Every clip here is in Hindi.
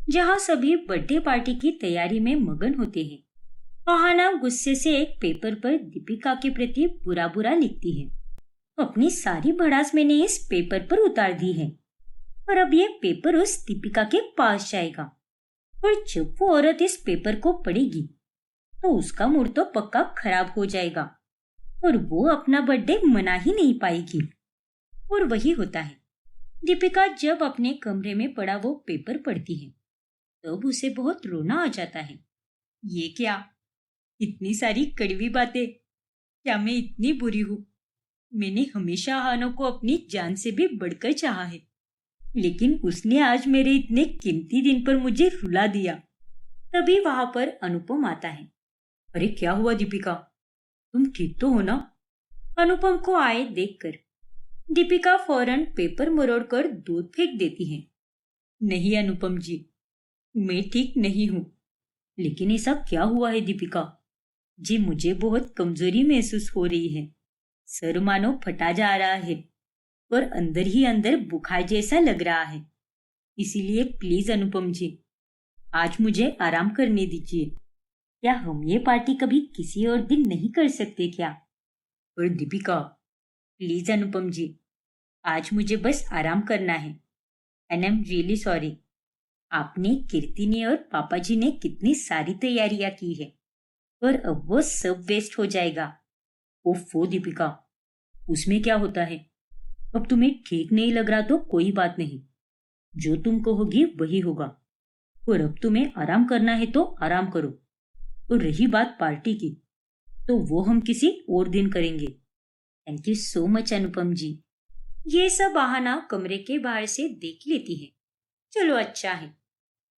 जहाँ सभी बर्थडे पार्टी की तैयारी में मगन होते हैं। आहाना गुस्से से एक पेपर पर दीपिका के प्रति बुरा बुरा लिखती है। अपनी सारी भड़ास मैंने इस पेपर पर उतार दी है और अब ये पेपर उस दीपिका के पास जाएगा। और जब वो औरत इस पेपर को पढ़ेगी तो उसका मूड तो पक्का खराब हो जाएगा और वो अपना बर्थडे मना ही नहीं पाएगी। और वही होता है। दीपिका जब अपने कमरे में पड़ा वो पेपर पढ़ती है तब उसे बहुत रोना आ जाता है। ये क्या, इतनी सारी कड़वी बातें, क्या मैं इतनी बुरी हूँ? मैंने हमेशा हानो को अपनी जान से भी बढ़कर चाहा है, लेकिन उसने आज मेरे इतने कीमती दिन पर मुझे रुला दिया। तभी वहां पर अनुपम आता है। अरे क्या हुआ दीपिका, तुम ठीक तो हो ना? अनुपम को आए देखकर दीपिका फौरन पेपर मरोड़कर दूध फेंक देती है। नहीं अनुपम जी, मैं ठीक नहीं हूँ। लेकिन ऐसा क्या हुआ है दीपिका जी? मुझे बहुत कमजोरी महसूस हो रही है। सर मानो फटा जा रहा है और अंदर ही अंदर बुखार जैसा लग रहा है। इसीलिए प्लीज अनुपम जी, आज मुझे आराम करने दीजिए। क्या हम ये पार्टी कभी किसी और दिन नहीं कर सकते क्या? और दीपिका प्लीज अनुपम जी, आज मुझे बस आराम करना है। And I am really sorry. आपने, कीर्ति ने और पापा जी ने कितनी सारी तैयारियां की है और अब वो सब वेस्ट हो जाएगा। ओफो दीपिका, उसमें क्या होता है? अब तुम्हें ठीक नहीं लग रहा तो कोई बात नहीं, जो तुम कहोगी वही होगा। और अब तुम्हें आराम करना है तो आराम करो। और रही बात पार्टी की, तो वो हम किसी और दिन करेंगे। थैंक यू सो मच अनुपम जी। ये सब आहाना कमरे के बाहर से देख लेती है। चलो अच्छा है,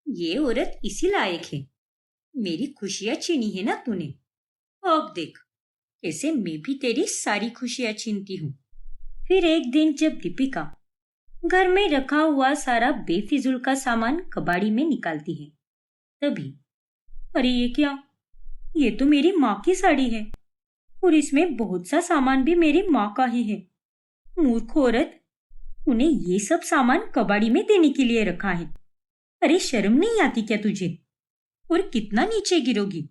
ये औरत इसी लायक है। मेरी खुशियां छीनी है ना तूने, अब देख कैसे मैं भी तेरी सारी खुशियां छीनती हूँ। फिर एक दिन जब दीपिका घर में रखा हुआ सारा बेफिजूल का सामान कबाड़ी में निकालती है, तभी अरे ये क्या, ये तो मेरी माँ की साड़ी है और इसमें बहुत सा सामान भी मेरी माँ का ही है। मूर्ख औरत, उन्हें ये सब सामान कबाड़ी में देने के लिए रखा है। अरे शर्म नहीं आती क्या तुझे? और कितना नीचे गिरोगी?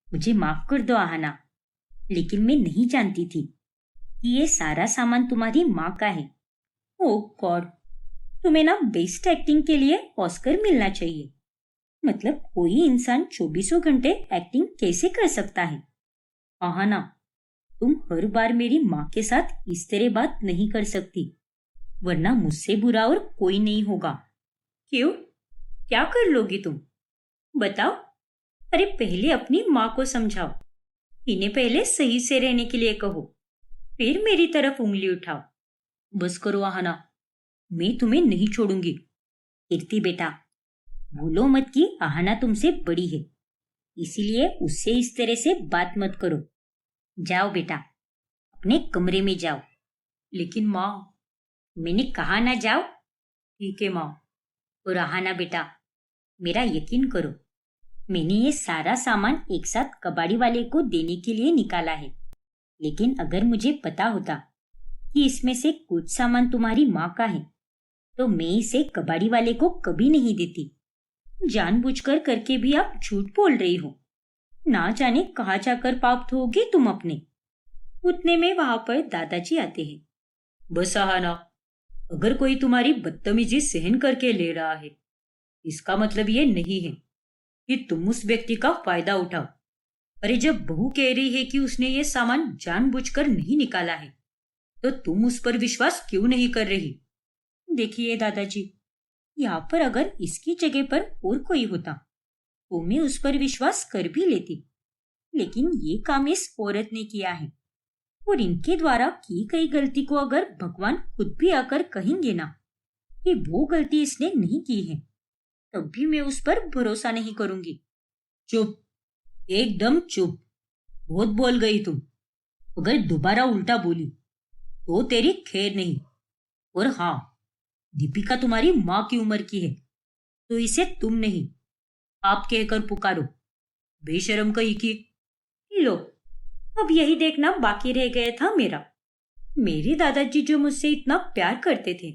मुझे माफ कर दो आहाना, लेकिन मैं नहीं जानती थी कि ये सारा सामान तुम्हारी माँ का है। ओह गॉड, तुम्हें ना बेस्ट एक्टिंग के लिए ऑस्कर मिलना चाहिए। मतलब कोई इंसान 24 घंटे एक्टिंग कैसे कर सकता है? आहाना, तुम हर बार मेरी माँ के साथ इस तरह बात नहीं कर सकती, वरना मुझसे बुरा और कोई नहीं होगा। क्यों, क्या कर लोगी तुम? बताओ। अरे पहले अपनी माँ को समझाओ, इन्हें पहले सही से रहने के लिए कहो, फिर मेरी तरफ उंगली उठाओ। बस करो आहाना, मैं तुम्हें नहीं छोड़ूंगी। कीर्ति बेटा, भूलो मत कि आहाना तुमसे बड़ी है, इसीलिए उससे इस तरह से बात मत करो। जाओ बेटा, अपने कमरे में जाओ। लेकिन माँ, मैंने कहा ना जाओ। ठीक है माँ। और आहाना बेटा, मेरा यकीन करो, मैंने ये सारा सामान एक साथ कबाड़ी वाले को देने के लिए निकाला है, लेकिन अगर मुझे पता होता कि इसमें से कुछ सामान तुम्हारी माँ का है तो मैं इसे कबाड़ी वाले को कभी नहीं देती। जानबूझकर करके भी आप झूठ बोल रही हो। ना जाने कहाँ जाकर पाप धोओगे तुम अपने। उतने में वहां पर दादाजी आते हैं। बस आहाना, अगर कोई तुम्हारी बदतमीजी सहन करके ले रहा है, इसका मतलब ये नहीं है कि तुम उस व्यक्ति का फायदा उठाओ। अरे जब बहू कह रही है कि उसने ये सामान जानबूझकर नहीं निकाला है, तो तुम उस पर विश्वास क्यों नहीं कर रही? देखिए दादाजी, यहाँ पर अगर इसकी जगह पर और कोई होता तो मैं उस पर विश्वास कर भी लेती, लेकिन ये काम इस औरत ने किया है और इनके द्वारा की गई गलती को अगर भगवान खुद भी आकर कहेंगे ना कि वो गलती इसने नहीं की है, तब भी मैं उस पर भरोसा नहीं करूंगी। चुप, एकदम चुप। बहुत बोल गई तुम। अगर दोबारा उल्टा बोली तो तेरी खैर नहीं। और हाँ, दीपिका तुम्हारी माँ की उम्र की है, तो इसे तुम नहीं आप कहकर पुकारो। बेशरम कही की। लो, अब यही देखना बाकी रह गया था मेरा। मेरे दादाजी जो मुझसे इतना प्यार करते थे,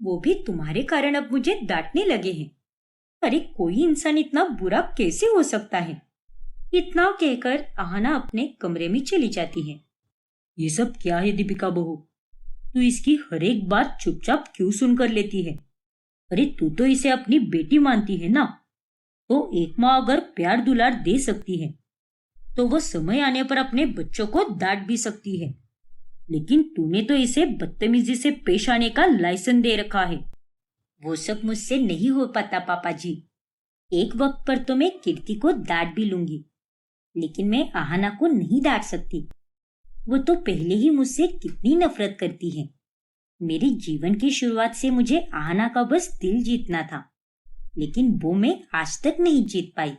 वो भी तुम्हारे कारण अब मुझे डांटने लगे हैं। अरे कोई इंसान इतना बुरा कैसे हो सकता है? इतना कहकर आहना अपने कमरे में चली जाती है। ये सब क्या है दीपिका बहू? तू इसकी हर एक बात चुपचाप क्यों सुनकर लेती है? अरे तू तो इसे अपनी बेटी मानती है ना? तो एक माँ अगर प्यार दुलार दे सकती है तो वो समय आने पर अपने बच्चों को डांट भी सकती है। लेकिन तूने तो इसे बदतमीजी से पेश आने का लाइसेंस दे रखा है। वो सब मुझसे नहीं हो पाता पापा जी। एक वक्त पर तो मैं कीर्ति को डांट भी लूंगी, लेकिन मैं आहना को नहीं डांट सकती। वो तो पहले ही मुझसे कितनी नफरत करती है। मेरे जीवन की शुरुआत से मुझे आहना का बस दिल जीतना था, लेकिन वो मैं आज तक नहीं जीत पाई।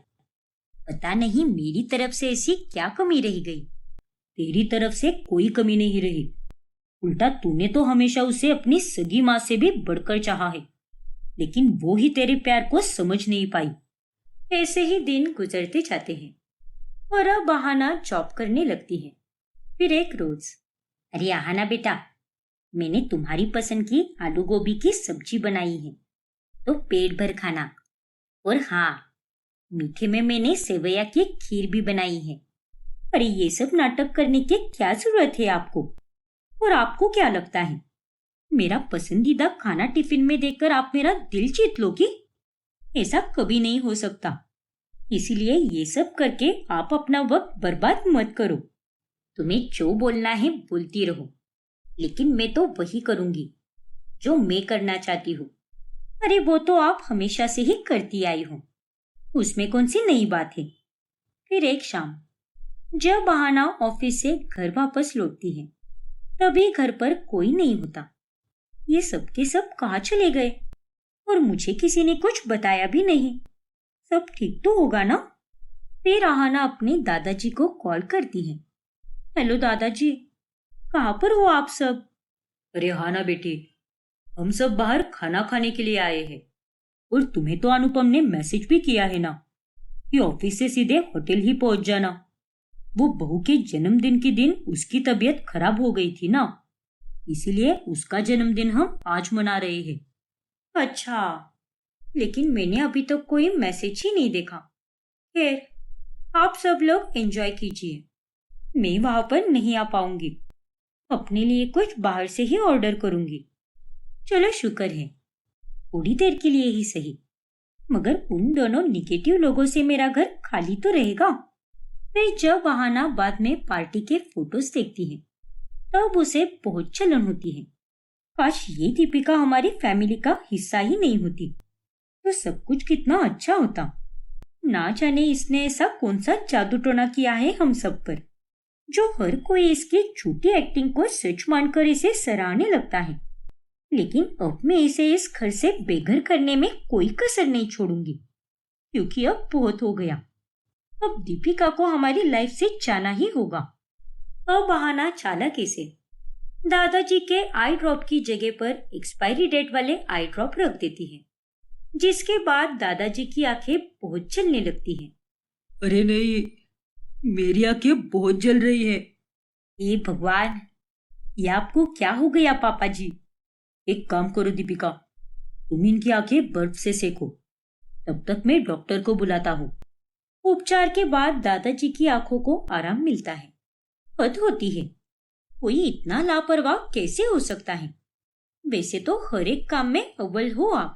पता नहीं मेरी तरफ से ऐसी क्या कमी रह गई। तेरी तरफ से कोई कमी नहीं रही। उल्टा तूने तो हमेशा उसे अपनी सगी माँ से भी बढ़कर चाहा है, लेकिन वो ही तेरे प्यार को समझ नहीं पाई। ऐसे ही दिन गुजरते जाते हैं और अब आहना जॉब करने लगती है। फिर एक रोज, अरे आहना बेटा, मैंने तुम्हारी पसंद की आलू गोभी की सब्जी बनाई है, तो पेट भर खाना। और हाँ, मीठे में मैंने सेवैया की खीर भी बनाई है। अरे ये सब नाटक करने की क्या जरूरत है आपको? और आपको क्या लगता है मेरा पसंदीदा खाना टिफिन में देकर आप मेरा दिल जीत लोगी? ऐसा कभी नहीं हो सकता। इसीलिए ये सब करके आप अपना वक्त बर्बाद मत करो। तुम्हें जो बोलना है बोलती रहो, लेकिन मैं तो वही करूंगी जो मैं करना चाहती हूँ। अरे वो तो आप हमेशा से ही करती आई हो, उसमें कौन सी नई बात है। फिर एक शाम जब आहना ऑफिस से घर वापस लौटती है, तभी घर पर कोई नहीं होता। ये सब के सब कहाँ चले गए? और मुझे किसी ने कुछ बताया भी नहीं। सब ठीक तो होगा ना? फिर आहना अपने दादाजी को कॉल करती है। हेलो दादाजी, कहाँ पर हो आप सब? अरे हाँ ना बेटी, हम सब बाहर खाना खाने के लिए आए हैं। और तुम्हें तो अनुपम ने मैसेज भी किया है ना कि ऑफिस से सीधे होटल ही पहुंच जाना। वो बहू के जन्मदिन के दिन उसकी तबीयत खराब हो गई थी ना, इसीलिए उसका जन्मदिन हम आज मना रहे हैं। अच्छा, लेकिन मैंने अभी तक कोई मैसेज ही नहीं देखा। खैर, आप सब लोग एंजॉय कीजिए, मैं वहां पर नहीं आ पाऊंगी। अपने लिए कुछ बाहर से ही ऑर्डर करूंगी। चलो शुक्र है, थोड़ी देर के लिए ही सही, मगर उन दोनों निगेटिव लोगों से मेरा घर खाली तो रहेगा। फिर जब आहना बाद में पार्टी के फोटोज देखती है, तब उसे बहुत जलन होती है। काश ये दीपिका हमारी फैमिली का हिस्सा ही नहीं होती तो सब कुछ कितना अच्छा होता। ना जाने इसने ऐसा कौन सा जादू टोना किया है हम सब पर, जो हर कोई इसकी झूठी एक्टिंग को सच मानकर इसे सराहने लगता है। लेकिन अब मैं इसे इस घर से बेघर करने में कोई कसर नहीं छोड़ूंगी, क्योंकि अब बहुत हो गया। अब दीपिका को हमारी लाइफ से जाना ही होगा। अब आहना चालाकी से दादाजी के आई ड्रॉप की जगह पर एक्सपायरी डेट वाले आई ड्रॉप रख देती है, जिसके बाद दादाजी की आंखें बहुत जलने लगती हैं। अरे नहीं, मेरी आंखें बहुत जल रही है। हे भगवान, ये आपको क्या हो गया पापा जी? एक काम करो दीपिका, तुम इनकी आंखें बर्फ से सेको, तब तक मैं डॉक्टर को बुलाता हूँ। उपचार के बाद दादाजी की आंखों को आराम मिलता है। हद होती है, कोई इतना लापरवाह कैसे हो सकता है? वैसे तो हर एक काम में अव्वल हो आप,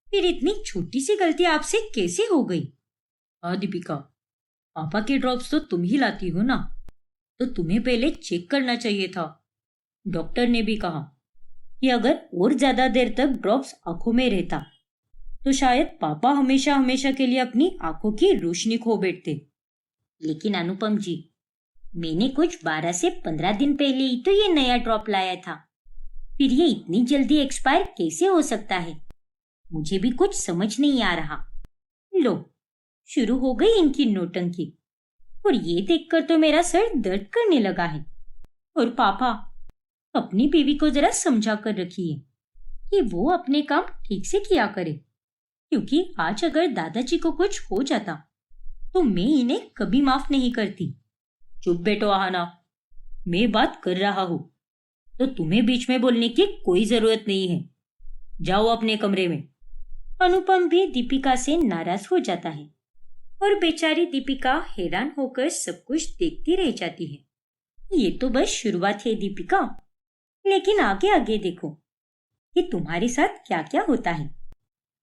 फिर इतनी छोटी सी गलती आपसे कैसे हो गई? हाँ दीपिका, पापा के ड्रॉप्स तो तुम ही लाती हो ना, तो तुम्हें पहले चेक करना चाहिए था। डॉक्टर ने भी कहा कि अगर और ज्यादा देर तक ड्रॉप्स आंखों में रहता तो शायद पापा हमेशा हमेशा के लिए अपनी आंखों की रोशनी खो बैठते। लेकिन अनुपम जी, मैंने कुछ 12 से 15 दिन पहले ही तो ये नया ड्रॉप लाया था, फिर ये इतनी जल्दी एक्सपायर कैसे हो सकता है? मुझे भी कुछ समझ नहीं आ रहा। लो, शुरू हो गई इनकी नौटंकी, और ये देखकर तो मेरा सर दर्द करने लगा है। और पापा, अपनी बीवी को जरा समझा कर रखिए कि वो अपने काम ठीक से किया करे, क्योंकि आज अगर दादाजी को कुछ हो जाता तो मैं इन्हें कभी माफ नहीं करती। चुप बैठो आहना, मैं बात कर रहा हूँ, तो तुम्हें बीच में बोलने की कोई जरूरत नहीं है। जाओ अपने कमरे में। अनुपम भी दीपिका से नाराज हो जाता है और बेचारी दीपिका हैरान होकर सब कुछ देखती रह जाती है। ये तो बस शुरुआत है दीपिका, लेकिन आगे आगे देखो कि तुम्हारे साथ क्या क्या होता है।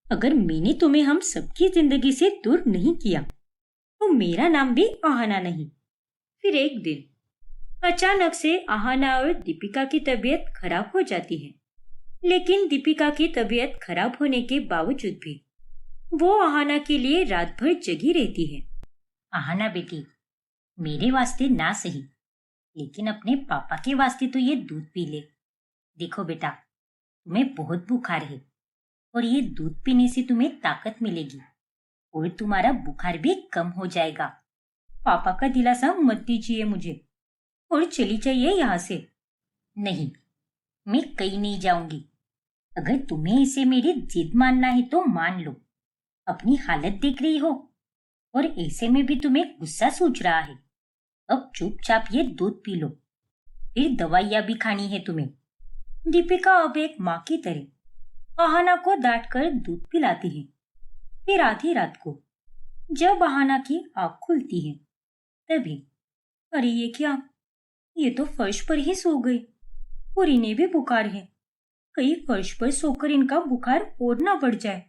अगर मैंने तुम्हें हम सबकी जिंदगी से दूर नहीं किया तो मेरा नाम भी आहाना नहीं। फिर एक दिन अचानक से आहाना और दीपिका की तबीयत खराब हो जाती है, लेकिन दीपिका की तबीयत खराब होने के बावजूद भी वो आहाना के लिए रात भर जगी रहती है। आहाना बेटी, मेरे वास्ते ना सही, लेकिन अपने पापा के वास्ते तो ये दूध पी ले। देखो बेटा, तुम्हें बहुत बुखार है और ये दूध पीने से तुम्हें ताकत मिलेगी और तुम्हारा बुखार भी कम हो जाएगा। पापा का दिलासा मत दीजिए मुझे और चली जाइए यहाँ से। नहीं, मैं कहीं नहीं जाऊंगी। अगर तुम्हें इसे मेरी जिद मानना है तो मान लो। अपनी हालत देख रही हो और ऐसे में भी तुम्हें गुस्सा सूझ रहा है। अब चुपचाप ये दूध पी लो, फिर दवाइयां भी खानी है तुम्हें। दीपिका अब एक माँ की तरह आहाना को डांट कर दूध पिलाती है। फिर आधी रात को जब आहाना की आँख खुलती है तभी, अरे ये क्या, ये तो फर्श पर ही सो गई और इन्हें भी बुखार है। कहीं फर्श पर सोकर इनका बुखार और ना बढ़ जाए।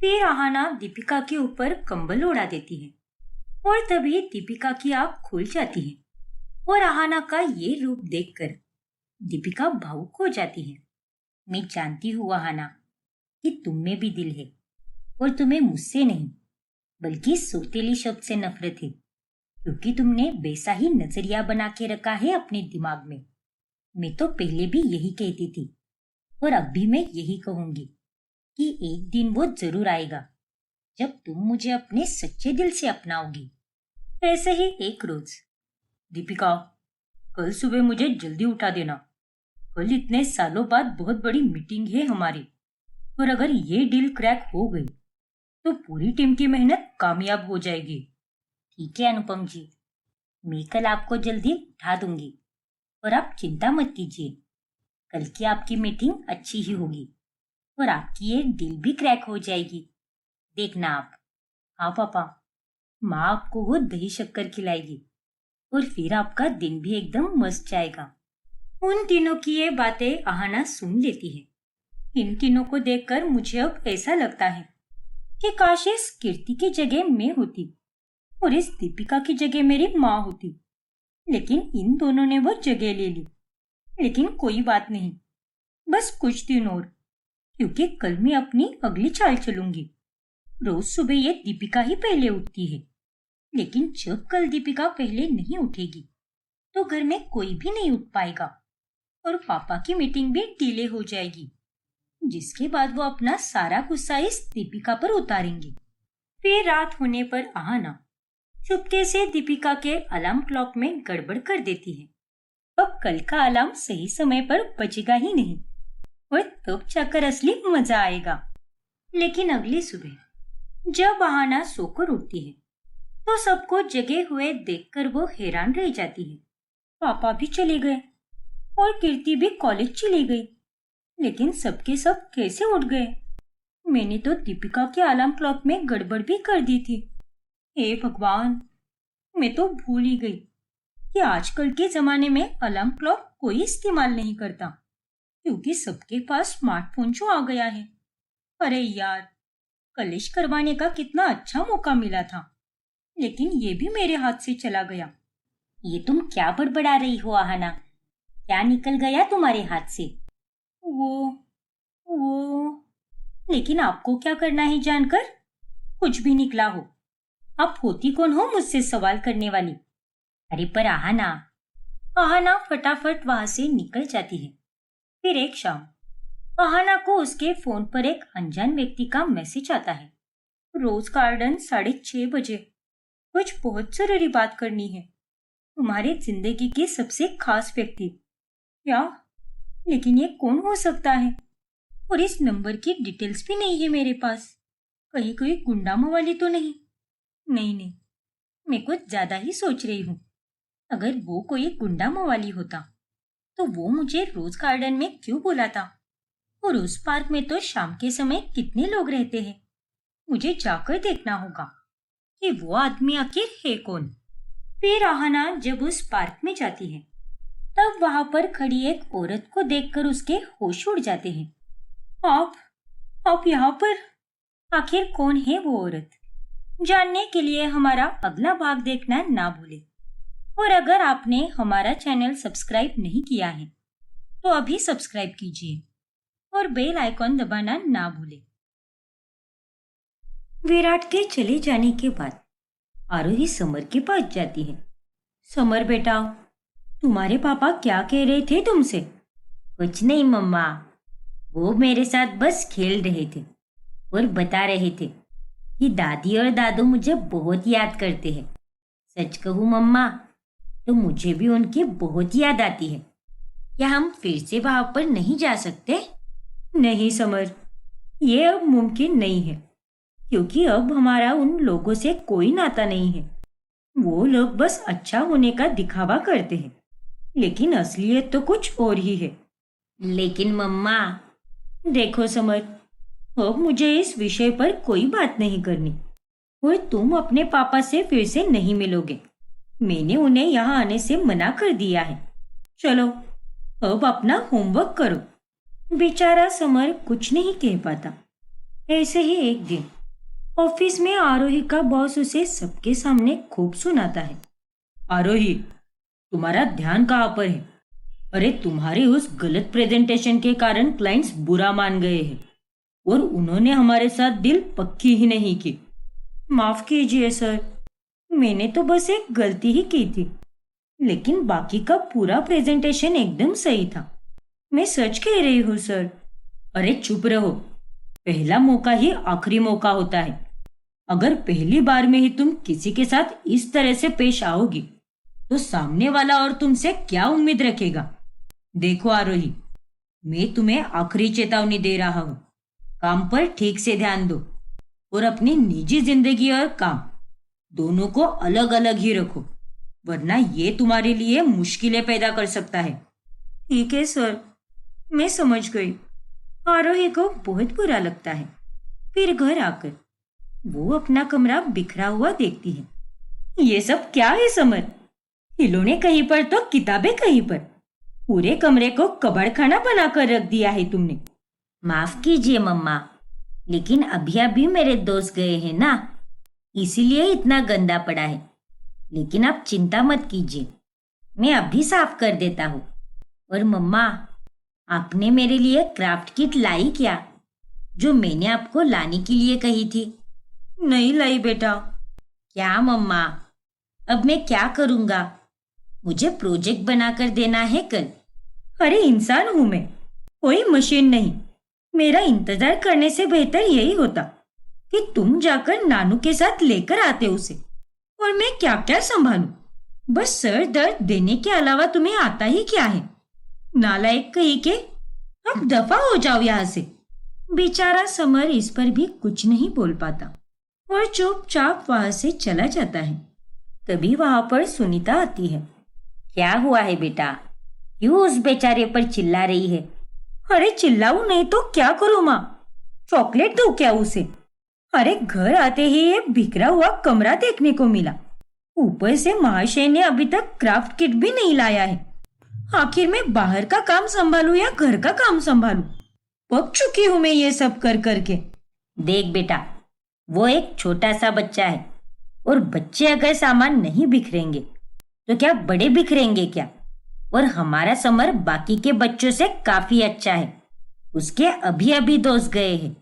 फिर आहाना दीपिका के ऊपर कंबल उड़ा देती है और तभी दीपिका की आँख खुल जाती है और आहाना का ये रूप देखकर दीपिका भावुक हो जाती है। मैं जानती हूँ आहाना कि तुम में भी दिल है और तुम्हें मुझसे नहीं बल्कि सौतेली शब्द से नफरत है, क्योंकि तुमने वैसा ही नजरिया बना के रखा है अपने दिमाग में। मैं तो पहले भी यही कहती थी और अब भी मैं यही कहूंगी कि एक दिन वो जरूर आएगा जब तुम मुझे अपने सच्चे दिल से अपनाओगी। ऐसे ही एक रोज, दीपिका, कल सुबह मुझे जल्दी उठा देना। कल इतने सालों बाद बहुत बड़ी मीटिंग है हमारी और अगर ये डील क्रैक हो गई तो पूरी टीम की मेहनत कामयाब हो जाएगी। ठीक है अनुपम जी, मैं कल आपको जल्दी उठा दूंगी और आप चिंता मत कीजिए। कल की आपकी मीटिंग अच्छी ही होगी और आपकी ये डील भी क्रैक हो जाएगी। देखना आप। हाँ पापा, माँ आपको वो दही शक्कर खिलाएगी और फिर आपका दिन भी एकदम मस्त जाएगा। उन तीनों की ये बातें आहाना सुन लेती है। इन तीनों को देखकर मुझे अब ऐसा लगता है कि काश इस कीर्ति की जगह मैं होती और इस दीपिका की जगह मेरी माँ होती, लेकिन इन दोनों ने वो जगह ले ली। लेकिन कोई बात नहीं, बस कुछ दिन और, क्योंकि कल मैं अपनी अगली चाल चलूंगी। रोज सुबह ये दीपिका ही पहले उठती है, लेकिन जब कल दीपिका पहले नहीं उठेगी तो घर में कोई भी नहीं उठ पाएगा और पापा की मीटिंग भी डिले हो जाएगी, जिसके बाद वो अपना सारा गुस्सा इस दीपिका पर उतारेंगे। फिर रात होने पर आहाना चुपके से दीपिका के अलार्म क्लॉक में गड़बड़ कर देती है। अब कल का अलार्म सही समय पर बजेगा ही नहीं और तब जाकर असली मजा आएगा। लेकिन अगली सुबह जब आहाना सोकर उठती है तो सबको जगे हुए देखकर वो हैरान रह जाती है। पापा भी चले गए और कीर्ति भी कॉलेज चली गई, लेकिन सबके सब कैसे उठ गए? मैंने तो दीपिका के अलार्म क्लॉक में गड़बड़ भी कर दी थी। हे भगवान, मैं तो भूल ही गई कि आजकल के जमाने में अलार्म क्लॉक कोई इस्तेमाल नहीं करता, क्योंकि सबके पास स्मार्टफोन जो आ गया है। अरे यार, कॉलेज करवाने का कितना अच्छा मौका मिला था, लेकिन ये भी मेरे हाथ से चला गया। ये तुम क्या बड़बड़ा रही हो आहाना? क्या निकल गया तुम्हारे हाथ से? वो लेकिन आपको क्या करना है जानकर? कुछ भी निकला हो। आप होती कौन हो मुझसे सवाल करने वाली? अरे पर आहाना। आहाना फटाफट वहां से निकल जाती है। फिर एक शाम आहाना को उसके फोन पर एक अनजान व्यक्ति का मैसेज आता है। रोज गार्डन 6:30 बजे, कुछ बहुत जरूरी बात करनी है। तुम्हारी जिंदगी के सबसे खास व्यक्ति। क्या? लेकिन ये कौन हो सकता है? और इस नंबर की डिटेल्स भी नहीं है मेरे पास। कहीं कोई गुंडा मवाली तो नहीं? नहीं, मैं कुछ ज्यादा ही सोच रही हूँ। अगर वो कोई गुंडा मवाली होता तो वो मुझे रोज गार्डन में क्यों बुलाता और उस पार्क में तो शाम के समय कितने लोग रहते हैं। मुझे जाकर देखना होगा कि वो आदमी आखिर है कौन। फिर आहाना जब उस पार्क में जाती है तब वहां पर खड़ी एक औरत को देखकर उसके होश उड़ जाते हैं। आप यहाँ पर? आखिर कौन है वो औरत? जानने के लिए हमारा अगला भाग देखना ना भूलें। और अगर आपने हमारा चैनल सब्सक्राइब नहीं किया है तो अभी सब्सक्राइब कीजिए और बेल आइकॉन दबाना ना भूलें। विराट के चले जाने के बाद आरोही समर के पास जाती है। समर बेटा, तुम्हारे पापा क्या कह रहे थे तुमसे? कुछ नहीं मम्मा, वो मेरे साथ बस खेल रहे थे और बता रहे थे कि दादी और दादू मुझे बहुत याद करते हैं। सच कहूँ मम्मा, तो मुझे भी उनकी बहुत याद आती है। क्या हम फिर से वहां पर नहीं जा सकते? नहीं समर, ये अब मुमकिन नहीं है, क्योंकि अब हमारा उन लोगों से कोई नाता नहीं है। वो लोग बस अच्छा होने का दिखावा करते हैं, लेकिन असलियत तो कुछ और ही है। लेकिन मम्मा, देखो समर, अब मुझे इस विषय पर कोई बात नहीं करनी और तुम अपने पापा से फिर से नहीं मिलोगे। मैंने उन्हें यहाँ आने से मना कर दिया है। चलो अब अपना होमवर्क करो। बेचारा समर कुछ नहीं कह पाता। ऐसे ही एक दिन ऑफिस में आरोही का बॉस उसे सबके सामने खूब सुनाता है। आरोही, तुम्हारा ध्यान कहाँ पर है? अरे तुम्हारे उस गलत प्रेजेंटेशन के कारण क्लाइंट्स बुरा मान गए हैं और उन्होंने हमारे साथ दिल पक्की ही नहीं की। माफ कीजिए सर, मैंने तो बस एक गलती ही की थी, लेकिन बाकी का पूरा प्रेजेंटेशन एकदम सही था। मैं सच कह रही हूँ सर। अरे चुप रहो, पहला मौका ही आखिरी मौका होता है। अगर पहली बार में ही तुम किसी के साथ इस तरह से पेश आओगी तो सामने वाला और तुमसे क्या उम्मीद रखेगा? देखो आरोही, मैं तुम्हें आखिरी चेतावनी दे रहा हूँ। काम पर ठीक से ध्यान दो और अपनी निजी जिंदगी और काम दोनों को अलग अलग ही रखो, वरना ये तुम्हारे लिए मुश्किलें पैदा कर सकता है। ठीक है सर, मैं समझ गई। आरोही को बहुत बुरा लगता है। फिर घर आकर वो अपना कमरा बिखरा हुआ देखती है। ये सब क्या है समर? खिलौने कहीं पर तो किताबें कहीं पर। पूरे कमरे को कबाड़खाना बनाकर रख दिया है तुमने। माफ कीजिए मम्मा, लेकिन अभी अभी मेरे दोस्त गए हैं ना, इसीलिए इतना गंदा पड़ा है। लेकिन आप चिंता मत कीजिए, मैं अभी साफ कर देता हूँ। और मम्मा, आपने मेरे लिए क्राफ्ट किट लाई क्या, जो मैंने आपको लाने के लिए कही थी? नहीं लाई बेटा। क्या मम्मा, अब मैं क्या करूँगा? मुझे प्रोजेक्ट बनाकर देना है कल। अरे इंसान हूं मैं, कोई मशीन नहीं। मेरा इंतजार करने से बेहतर यही होता कि तुम जाकर नानू के साथ लेकर आते उसे, और मैं क्या क्या संभालूं। बस सर दर्द देने के अलावा तुम्हें आता ही क्या है? नालायक कहीं के, अब दफा हो जाओ यहाँ से। बेचारा समर इस पर भी कुछ नहीं बोल पाता और चुपचाप वहां से चला जाता है। तभी वहां पर सुनीता आती है। क्या हुआ है बेटा, क्यों उस बेचारे पर चिल्ला रही है? अरे चिल्लाऊं नहीं तो क्या करूं माँ? चॉकलेट दो क्या उसे? अरे घर आते ही ये बिखरा हुआ कमरा देखने को मिला। ऊपर से महाशय ने अभी तक क्राफ्ट किट भी नहीं लाया है। आखिर मैं बाहर का काम संभालूं या घर का काम संभालूं? पक चुकी हूं मैं ये सब कर करके। देख बेटा, वो एक छोटा सा बच्चा है, और बच्चे अगर सामान नहीं बिखरेंगे तो क्या बड़े बिखरेंगे क्या? और हमारा समर बाकी के बच्चों से काफी अच्छा है। उसके अभी अभी दोस्त गए हैं,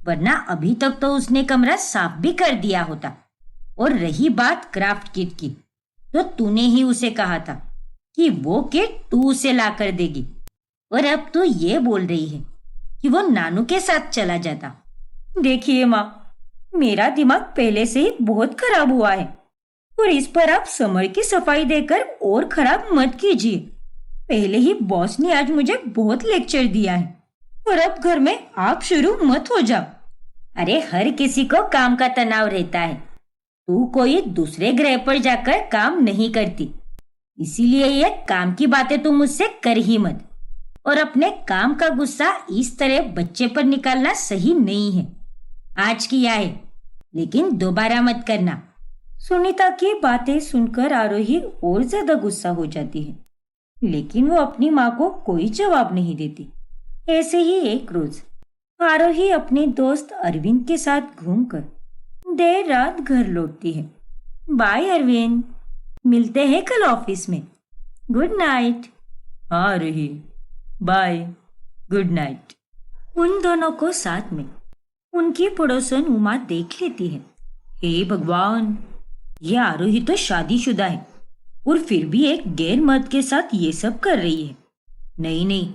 वरना अभी तक तो उसने कमरा साफ भी कर दिया होता। और रही बात क्राफ्ट किट की, तो तूने ही उसे कहा था कि वो किट तू उसे ला कर देगी, और अब तू ये बोल रही है कि वो नानू के साथ चला जाता। देखिए माँ, मेरा दिमाग पहले से ही बहुत खराब हुआ है, और इस पर आप समर की सफाई देकर और खराब मत कीजिए। पहले ही बॉस ने आज मुझे बहुत लेक्चर दिया है, और अब घर में आप शुरू मत हो जाओ। अरे हर किसी को काम का तनाव रहता है। तू कोई दूसरे ग्रह पर जाकर काम नहीं करती, इसीलिए ये काम की बातें तुम मुझसे कर ही मत। और अपने काम का गुस्सा इस तरह बच्चे पर निकालना सही नहीं है। आज किया है, लेकिन दोबारा मत करना। सुनीता की बातें सुनकर आरोही और ज्यादा गुस्सा हो जाती है, लेकिन वो अपनी माँ को कोई जवाब नहीं देती। ऐसे ही एक रोज आरोही अपने दोस्त अरविंद के साथ घूमकर देर रात घर लौटती है। बाय अरविंद, मिलते हैं कल ऑफिस में। Good night. हाँ आरोही, बाय, गुड नाइट। उन दोनों को साथ में उनकी पड़ोसन उमा देख लेती है। हे भगवान, ये आरोही तो शादीशुदा है और फिर भी एक गैर मर्द के साथ ये सब कर रही है। नहीं नहीं,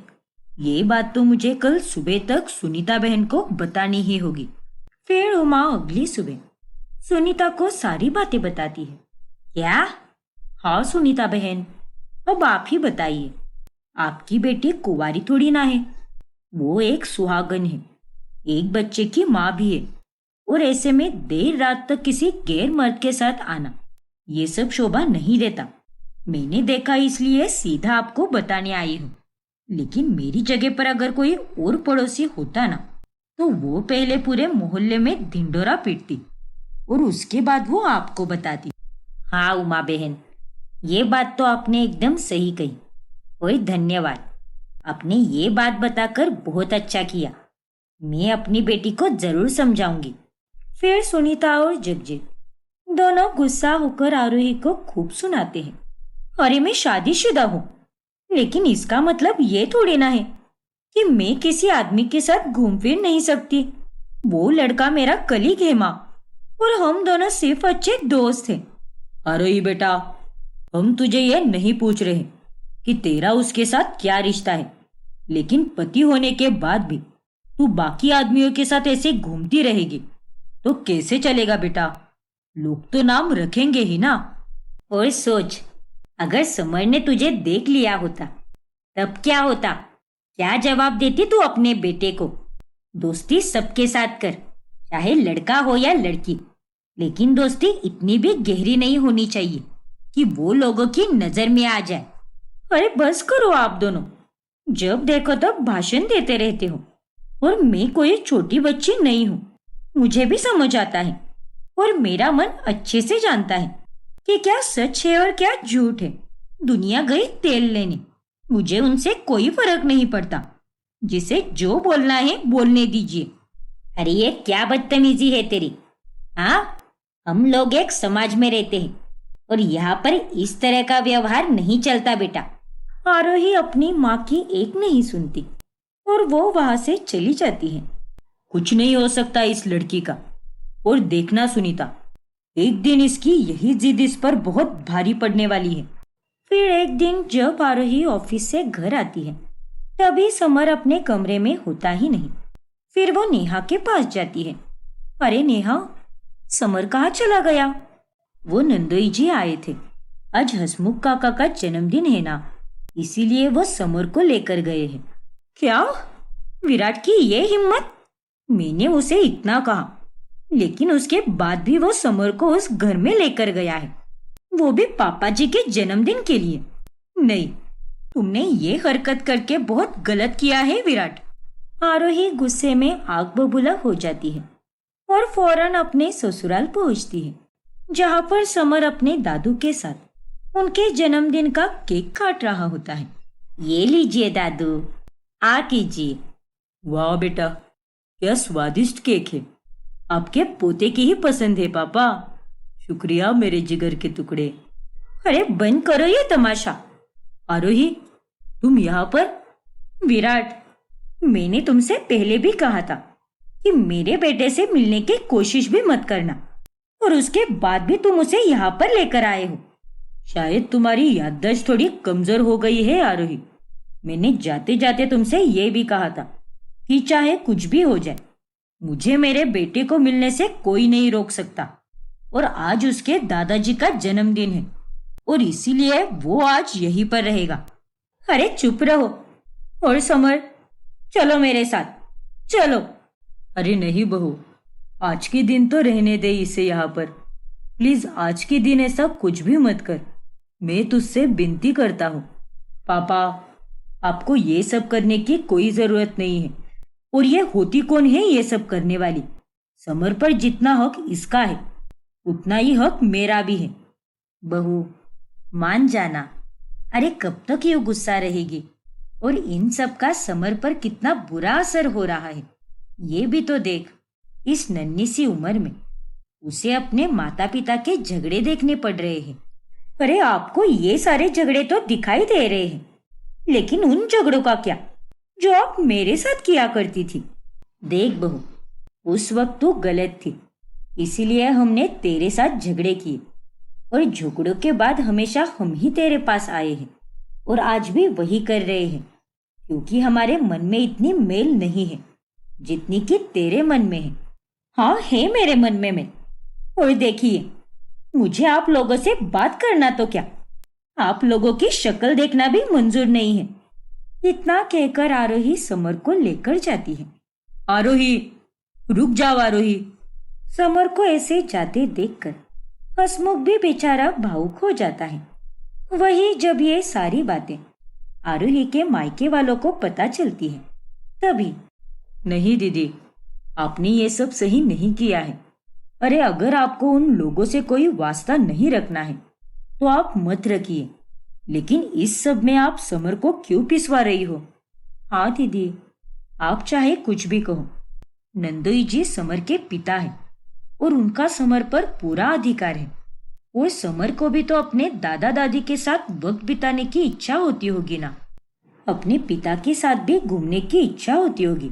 ये बात तो मुझे कल सुबह तक सुनीता बहन को बतानी ही होगी। फिर उमा अगली सुबह सुनीता को सारी बातें बताती है। क्या? हाँ सुनीता बहन, अब आप ही बताइए। आपकी बेटी कुंवारी थोड़ी ना है, वो एक सुहागन है, एक बच्चे की माँ भी है, और ऐसे में देर रात तक किसी गैर मर्द के साथ आना ये सब शोभा नहीं देता। मैंने देखा इसलिए सीधा आपको बताने आई हूँ। लेकिन मेरी जगह पर अगर कोई और पड़ोसी होता ना, तो वो पहले पूरे मोहल्ले में ढिंढोरा पीटती और उसके बाद वो आपको बताती। हाँ उमा बहन, ये बात तो आपने एकदम सही कही। ओए धन्यवाद, आपने ये बात बताकर बहुत अच्छा किया। मैं अपनी बेटी को जरूर समझाऊंगी। फिर सुनीता और जगजीत दोनों गुस्सा होकर आरोही को खूब सुनाते हैं। अरे मैं शादीशुदा हूँ, लेकिन इसका मतलब ये थोड़ी ना है कि मैं किसी आदमी के साथ घूम फिर नहीं सकती। वो लड़का मेरा कलीग है माँ, और हम दोनों सिर्फ अच्छे दोस्त हैं। आरोही बेटा, हम तुझे ये नहीं पूछ रहे कि तेरा उसके साथ क्या रिश्ता है, लेकिन पति होने के बाद भी तू बाकी आदमियों के साथ ऐसे घूमती रहेगी तो कैसे चलेगा बेटा? लोग तो नाम रखेंगे ही ना। और सोच, अगर समर ने तुझे देख लिया होता तब क्या होता? क्या जवाब देती तू अपने बेटे को? दोस्ती सबके साथ कर, चाहे लड़का हो या लड़की, लेकिन दोस्ती इतनी भी गहरी नहीं होनी चाहिए कि वो लोगों की नजर में आ जाए। अरे बस करो आप दोनों, जब देखो तब भाषण देते रहते हो। और मैं कोई छोटी बच्ची नहीं हूँ, मुझे भी समझ आता है और मेरा मन अच्छे से जानता है कि क्या सच है और क्या झूठ है। दुनिया गई तेल लेने, मुझे उनसे कोई फर्क नहीं पड़ता। जिसे जो बोलना है बोलने दीजिए। अरे ये क्या बदतमीजी है तेरी? हाँ, हम लोग एक समाज में रहते हैं और यहाँ पर इस तरह का व्यवहार नहीं चलता बेटा। आरोही अपनी माँ की एक नहीं सुनती और वो वहां से चली जाती है। कुछ नहीं हो सकता इस लड़की का। और देखना सुनीता, एक दिन इसकी यही जिद इस पर बहुत भारी पड़ने वाली है। फिर एक दिन जब आरोही ऑफिस से घर आती है, तभी समर अपने कमरे में होता ही नहीं। फिर वो नेहा के पास जाती है। अरे नेहा, समर कहाँ चला गया? वो नंदोई जी आए थे, आज हसमुख काका का जन्मदिन है ना, इसीलिए वो समर को लेकर गए हैं। क्या? विराट की ये हिम्मत! मैंने उसे इतना कहा, लेकिन उसके बाद भी वो समर को उस घर में लेकर गया है, वो भी पापा जी के जन्मदिन के लिए। नहीं, तुमने ये हरकत करके बहुत गलत किया है विराट। आरोही गुस्से में आग बबूला हो जाती है और फौरन अपने ससुराल पहुंचती है, जहां पर समर अपने दादू के साथ उनके जन्मदिन का केक काट रहा होता है। ये लीजिए दादू, आ कीजिए। वाह बेटा, क्या स्वादिष्ट केक है। आपके पोते की ही पसंद है पापा। शुक्रिया मेरे जिगर के टुकड़े। अरे बंद करो ये तमाशा। आरोही, तुम यहाँ पर? विराट, मैंने तुमसे पहले भी कहा था कि मेरे बेटे से मिलने की कोशिश भी मत करना, और उसके बाद भी तुम उसे यहाँ पर लेकर आए हो। शायद तुम्हारी याददाश्त थोड़ी कमजोर हो गई है आरोही। मैंने जाते जाते तुमसे ये भी कहा था कि चाहे कुछ भी हो जाए, मुझे मेरे बेटे को मिलने से कोई नहीं रोक सकता। और आज उसके दादाजी का जन्मदिन है और इसीलिए वो आज यहीं पर रहेगा। अरे चुप रहो। और समर, चलो मेरे साथ, चलो। अरे नहीं बहू, आज के दिन तो रहने दे इसे यहाँ पर। प्लीज आज के दिन ऐसा कुछ भी मत कर, मैं तुझसे विनती करता हूँ। पापा, आपको ये सब करने की कोई जरूरत नहीं है। और ये होती कौन है ये सब करने वाली? समर पर जितना हक इसका है उतना ही हक मेरा भी है। बहू, मान जाना। अरे कब तक ये गुस्सा रहेगी? और इन सब का समर पर कितना बुरा असर हो रहा है ये भी तो देख। इस नन्ही सी उम्र में उसे अपने माता पिता के झगड़े देखने पड़ रहे हैं। अरे आपको ये सारे झगड़े तो दिखाई दे रहे हैं, लेकिन उन झगड़ों का क्या जो आप मेरे साथ किया करती थी? देख बहू, उस वक्त तू गलत थी, इसीलिए हमने तेरे साथ झगड़े किए। और झगड़ों के बाद हमेशा हम ही तेरे पास आए हैं और आज भी वही कर रहे हैं, क्योंकि हमारे मन में इतनी मेल नहीं है जितनी कि तेरे मन में है। हाँ, है मेरे मन में मेल। और देखिए, मुझे आप लोगों से बात करना तो क्या, आप लोगों की शक्ल देखना भी मंजूर नहीं है। इतना कहकर आरोही समर को लेकर जाती है। आरोही, रुक जाओ आरोही। समर को ऐसे जाते देखकर हसमुख भी बेचारा भावुक हो जाता है। वही जब ये सारी बातें आरोही के मायके वालों को पता चलती है तभी। नहीं दीदी, आपने ये सब सही नहीं किया है। अरे अगर आपको उन लोगों से कोई वास्ता नहीं रखना है तो आप मत रखिए, लेकिन इस सब में आप समर को क्यों पिसवा रही हो? हाँ दीदी, आप चाहे कुछ भी कहो, नंदोई जी समर के पिता हैं और उनका समर पर पूरा अधिकार है। और समर को भी तो अपने दादा दादी के साथ वक्त बिताने की इच्छा होती होगी ना, अपने पिता के साथ भी घूमने की इच्छा होती होगी,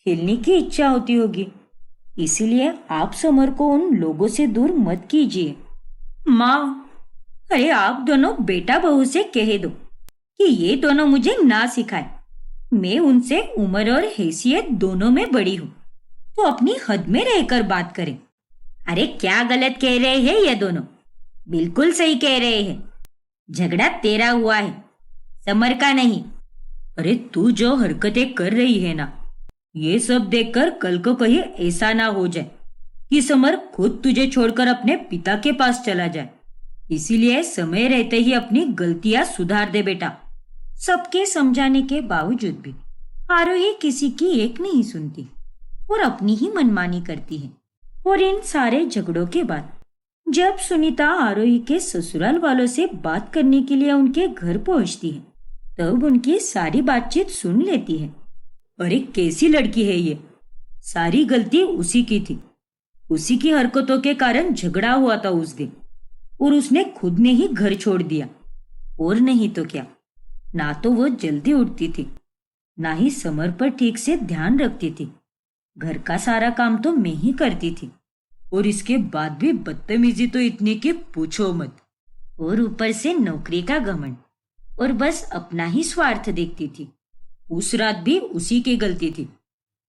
खेलने की इच्छा होती होगी। इसीलिए आप समर को उन लोगों से दूर मत कीजिए। माँ, अरे आप दोनों बेटा बहू से कह दो कि ये दोनों मुझे ना सिखाए। मैं उनसे उम्र और हैसियत दोनों में बड़ी हूँ, तो अपनी हद में रहकर बात करें। अरे क्या गलत कह रहे हैं ये दोनों? बिल्कुल सही कह रहे हैं। झगड़ा तेरा हुआ है, समर का नहीं। अरे तू जो हरकतें कर रही है ना, ये सब देखकर कल को कहीं ऐसा ना हो जाए कि समर खुद तुझे छोड़कर अपने पिता के पास चला जाए। इसीलिए समय रहते ही अपनी गलतियां सुधार दे बेटा। सबके समझाने के बावजूद भी आरोही किसी की एक नहीं सुनती और अपनी ही मनमानी करती है। और इन सारे झगड़ों के बाद जब सुनीता आरोही के ससुराल वालों से बात करने के लिए उनके घर पहुंचती है तब उनकी सारी बातचीत सुन लेती है। अरे कैसी लड़की है ये, सारी गलती उसी की थी। उसी की हरकतों के कारण झगड़ा हुआ था उस दिन और उसने खुद ने ही घर छोड़ दिया। और नहीं तो क्या, ना तो वो जल्दी उठती थी, ना ही समर पर ठीक से ध्यान रखती थी। घर का सारा काम तो मैं ही करती थी और इसके बाद भी बदतमीजी तो इतनी कि पूछो मत। और ऊपर से नौकरी का घमंड और बस अपना ही स्वार्थ देखती थी। उस रात भी उसी की गलती थी।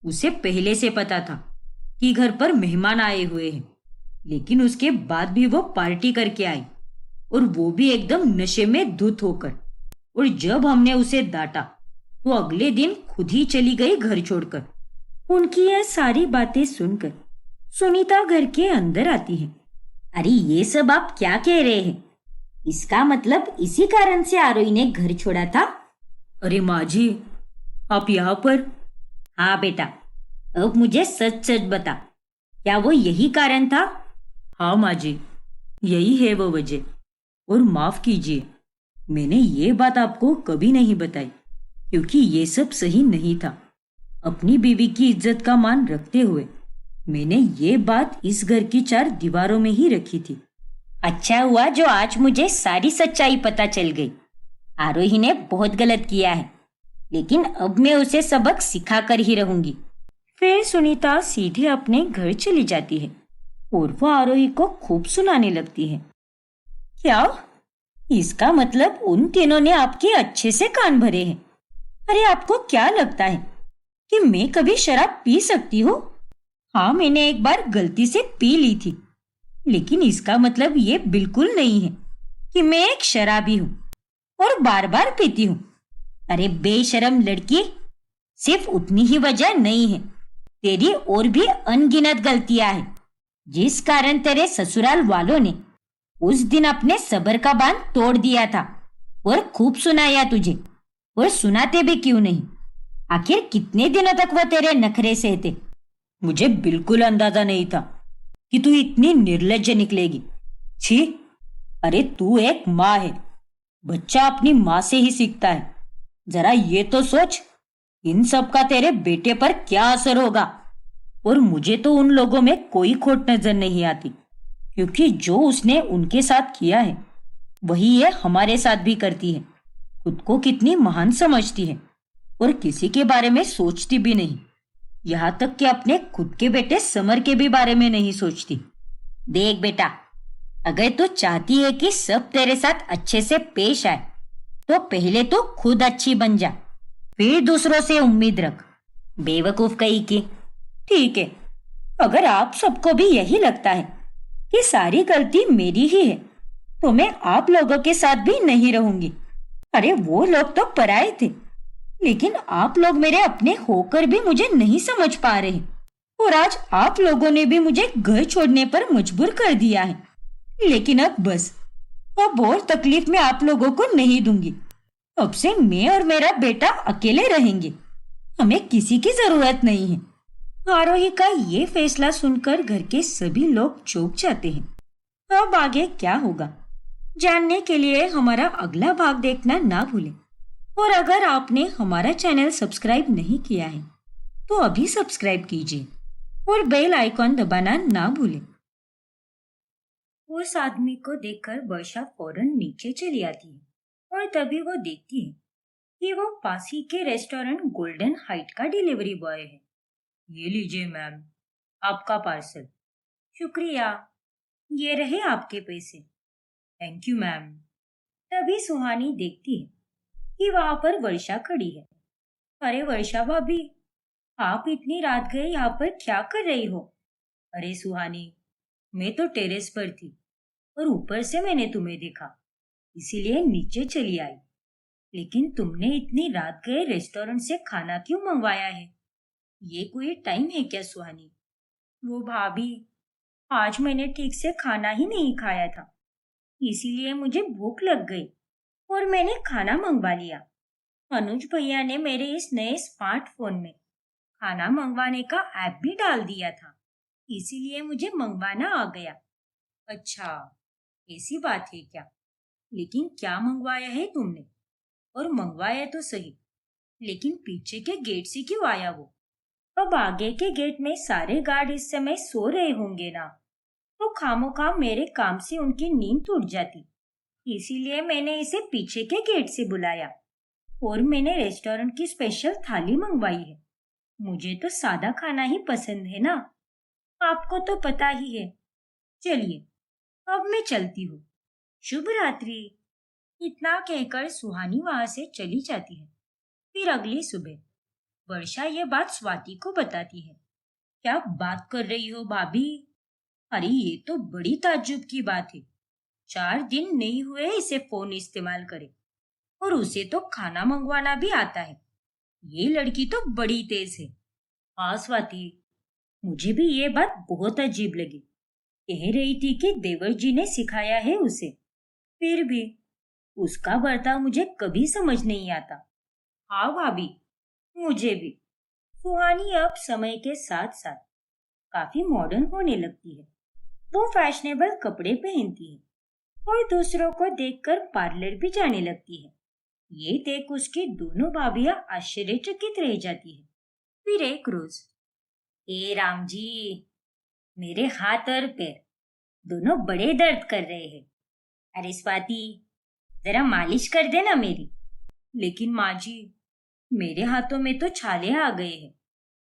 उसे पहले से पता था कि घर पर मेहमान आए हुए हैं, लेकिन उसके बाद भी वो पार्टी करके आई और वो भी एकदम नशे में धुत होकर। और जब हमने उसे डांटा तो अगले दिन खुद ही चली गई घर छोड़कर। उनकी यह सारी बातें सुनकर सुनीता घर के अंदर आती है। अरे ये सब आप क्या कह रहे हैं? इसका मतलब इसी कारण से आरोही ने घर छोड़ा था? अरे माँ जी, आप यहाँ पर? हाँ बेटा, अब मुझे सच सच बता, क्या वो यही कारण था? हाँ माँ जी, यही है वो वजह। और माफ कीजिए, मैंने ये बात आपको कभी नहीं बताई क्योंकि ये सब सही नहीं था। अपनी बीवी की इज्जत का मान रखते हुए मैंने ये बात इस घर की 4 दीवारों में ही रखी थी। अच्छा हुआ जो आज मुझे सारी सच्चाई पता चल गई। आरोही ने बहुत गलत किया है, लेकिन अब मैं उसे सबक सिखा कर ही रहूंगी। फिर सुनीता सीधे अपने घर चली जाती है और वो आरोही को खूब सुनाने लगती है। क्या? इसका मतलब उन तीनों ने आपके अच्छे से कान भरे हैं। अरे आपको क्या लगता है कि मैं कभी शराब पी सकती हूँ? हाँ, मैंने एक बार गलती से पी ली थी, लेकिन इसका मतलब ये बिल्कुल नहीं है कि मैं एक शराबी हूँ और बार बार पीती हूँ। अरे बेशरम लड़की, सिर्फ उतनी ही वजह नहीं है, तेरी और भी अनगिनत गलतियां हैं जिस कारण तेरे ससुराल वालों ने उस दिन अपने सब्र का बांध तोड़ दिया था और खूब सुनाया तुझे। और सुनाते भी क्यों नहीं? आखिर कितने दिनों तक वो तेरे नखरे सहते? मुझे बिल्कुल अंदाजा नहीं था कि तू इतनी निर्लज्ज निकलेगी। छी! अरे तू एक माँ है, बच्चा अपनी माँ से ही सीखता है। जरा ये तो सोच, इन सब का तेरे बेटे पर क्या असर होगा। और मुझे तो उन लोगों में कोई खोट नजर नहीं आती, क्योंकि जो उसने उनके साथ किया है वही ये हमारे साथ भी करती है। खुद को कितनी महान समझती है और किसी के बारे में सोचती भी नहीं। यहाँ तक कि अपने खुद के बेटे समर के भी बारे में नहीं सोचती। देख बेटा, अगर तू चाहती है कि सब तेरे साथ अच्छे से पेश आए तो पहले तो खुद अच्छी बन जा, फिर दूसरों से उम्मीद रख। बेवकूफ कहीं की। ठीक है, अगर आप सबको भी यही लगता है कि सारी गलती मेरी ही है तो मैं आप लोगों के साथ भी नहीं रहूंगी। अरे वो लोग तो पराए थे, लेकिन आप लोग मेरे अपने होकर भी मुझे नहीं समझ पा रहे। और आज आप लोगों ने भी मुझे घर छोड़ने पर मजबूर कर दिया है। लेकिन अब बस, अब और तकलीफ मैं आप लोगों को नहीं दूंगी। अब से मैं और मेरा बेटा अकेले रहेंगे, हमें किसी की जरूरत नहीं है। आरोही का ये फैसला सुनकर घर के सभी लोग चौंक जाते हैं। अब आगे क्या होगा जानने के लिए हमारा अगला भाग देखना ना भूलें। और अगर आपने हमारा चैनल सब्सक्राइब नहीं किया है तो अभी सब्सक्राइब कीजिए और बेल आइकॉन दबाना ना भूलें। उस आदमी को देखकर वर्षा फौरन नीचे चली आती है और तभी वो देखती है कि वो पास ही के रेस्टोरेंट गोल्डन हाइट का डिलीवरी बॉय है। ये लीजिए मैम, आपका पार्सल। शुक्रिया, ये रहे आपके पैसे। Thank you ma'am. तभी सुहानी देखती है कि वहां पर वर्षा खड़ी है। अरे वर्षा भाभी, आप इतनी रात गए यहाँ पर क्या कर रही हो? अरे सुहानी, मैं तो टेरेस पर थी और ऊपर से मैंने तुम्हें देखा, इसीलिए नीचे चली आई। लेकिन तुमने इतनी रात गए रेस्टोरेंट से खाना क्यों मंगवाया है? ये कोई टाइम है क्या सुहानी? वो भाभी, आज मैंने ठीक से खाना ही नहीं खाया था, इसीलिए मुझे भूख लग गई और मैंने खाना मंगवा लिया। अनुज भैया ने मेरे इस नए स्मार्टफोन में खाना मंगवाने का ऐप भी डाल दिया था, इसीलिए मुझे मंगवाना आ गया। अच्छा, ऐसी बात है क्या? लेकिन क्या मंगवाया है तुमने? और मंगवाया तो सही, लेकिन पीछे के गेट से क्यों आया वो? अब आगे के गेट में सारे गार्ड इस समय सो रहे होंगे ना, तो खामोखा मेरे काम से उनकी नींद टूट जाती। इसीलिए मैंने इसे पीछे के गेट से बुलाया और मैंने रेस्टोरेंट की स्पेशल थाली मंगवाई है। मुझे तो सादा खाना ही पसंद है ना, आपको तो पता ही है। चलिए, अब मैं चलती हूँ। शुभ रात्रि। इतना कहकर सुहानी वहां से चली जाती है। फिर अगली सुबह वर्षा ये बात स्वाति को बताती है। क्या बात कर रही हो भाभी? अरे ये तो बड़ी ताज्जुब की बात है। 4 दिन नहीं हुए इसे फोन इस्तेमाल करे और उसे तो खाना मंगवाना भी आता है। ये लड़की तो बड़ी तेज है। हाँ स्वाति, मुझे भी ये बात बहुत अजीब लगी। कह रही थी कि देवर जी ने सिखाया है उसे, फिर भी उसका बर्ताव मुझे कभी समझ नहीं आता। हाँ भाभी, मुझे भी। सुहानी अब समय के साथ साथ काफी मॉडर्न होने लगती है। वो फैशनेबल कपड़े पहनती है और दूसरों को देखकर पार्लर भी जाने लगती है। ये देख उसकी दोनों भाभियां आश्चर्यचकित रह जाती है। फिर एक रोज, ए राम जी, मेरे हाथ और पैर दोनों बड़े दर्द कर रहे हैं। अरे स्वाति, जरा मालिश कर देना मेरी। लेकिन माँ जी, मेरे हाथों में तो छाले आ गए हैं।